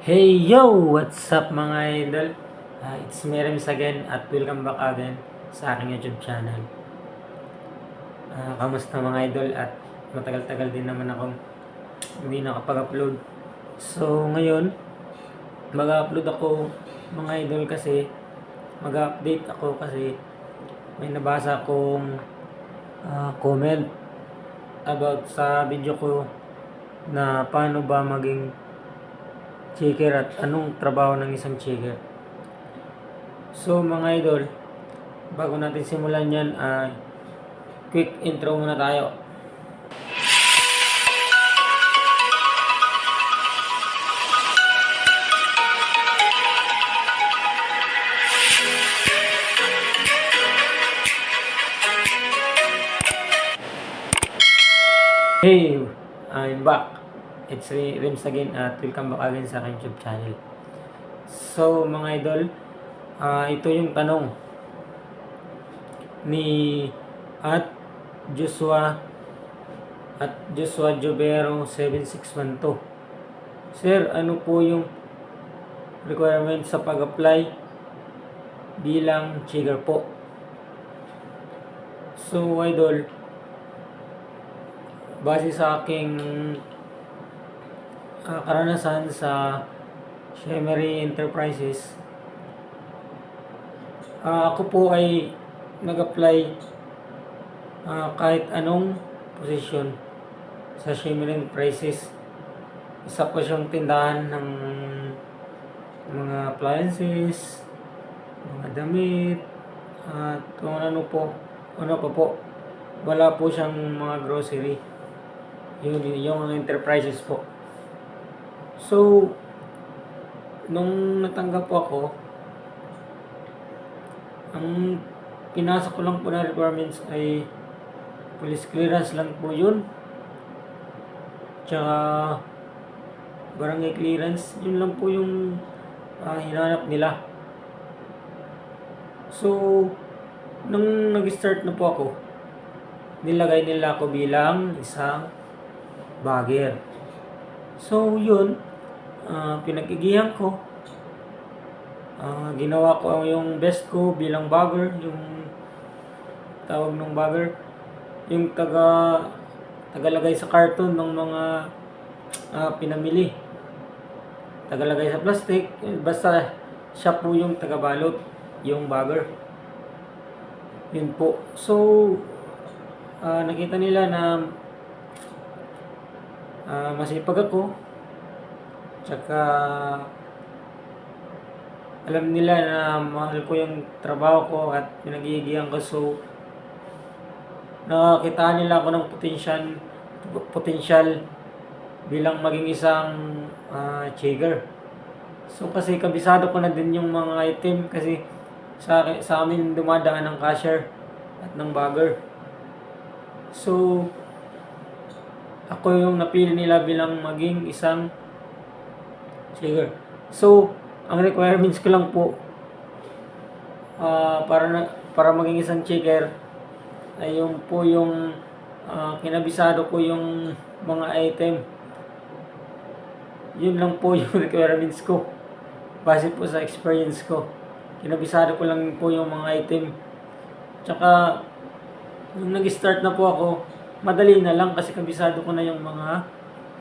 Hey yo! What's up mga idol? It's me Rems again at welcome back again sa aking YouTube channel. Kamusta mga idol? At matagal-tagal din naman akong hindi nakapag-upload. So ngayon, mag-upload ako mga idol kasi mag-update ako kasi may nabasa akong comment about sa video ko na paano ba maging checker at anong trabaho ng isang checker. So mga idol, bago natin simulan yan, quick intro muna tayo. Hey, I'm back. It's Rems again at welcome back again sa aking YouTube channel. So mga idol, ito yung tanong ni at Joshua Jobero 7612. Sir, ano po yung requirement sa pag-apply bilang checker po? So idol, base sa aking karanasan sa Shemery Enterprises, ako po ay nag-apply kahit anong posisyon sa Shemery Enterprises. Isa po siyang tindahan ng mga appliances, mga damit, at kung ano pa po. Wala po siyang mga grocery. Yung enterprises po. So, nung natanggap po ako, ang pinasok ko lang po na requirements ay police clearance lang po yun. Tsaka barangay clearance, yun lang po yung hinanap nila. So, nung nag-start na po ako, nilagay nila ako bilang isang bagger. So, yun, pinag-igihan ko. Ginawa ko yung best ko bilang bagger, yung tawag ng bagger, yung tagalagay sa karton ng mga pinamili, tagalagay sa plastic, basta siya po yung tagabalot, yung bagger. Yun po. So, nakita nila na masipag ako, tsaka alam nila na mahal ko yung trabaho ko at pinag-iigihan ko. So nakakita nila ako ng potential bilang maging isang checker. So kasi kabisado ko na din yung mga item kasi sa amin dumadaan ng cashier at ng bagger. So ako yung napili nila bilang maging isang checker. So, ang requirements ko lang po para maging isang checker ay yung po yung kinabisado ko yung mga item. Yun lang po yung requirements ko. Base po sa experience ko. Kinabisado ko lang po yung mga item. Tsaka, nung nag-start na po ako, madali na lang kasi kabisado ko na yung mga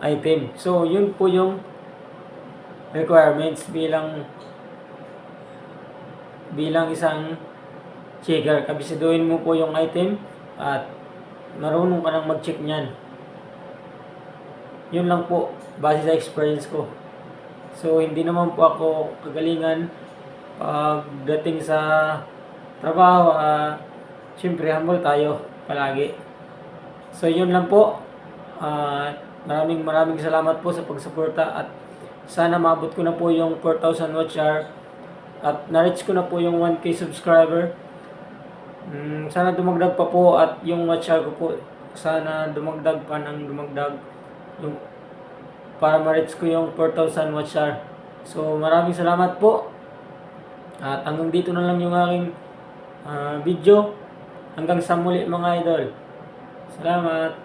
item. So, yun po yung requirements bilang isang checker. Kabisaduhin mo po yung item at marunong ka nang mag-check niyan. Yun lang po, base sa experience ko. So, hindi naman po ako kagalingan pagdating sa trabaho. Siyempre, humble tayo palagi. So, yun lang po. Maraming salamat po sa pagsuporta at sana maabot ko na po yung 4,000 watch hour at na-reach ko na po yung 1K subscriber. Sana dumagdag pa po at yung watch hour ko po sana dumagdag yung para ma-reach ko yung 4,000 watch hour. So, maraming salamat po. At hanggang dito na lang yung aking video. Hanggang sa muli mga idol. Salamat.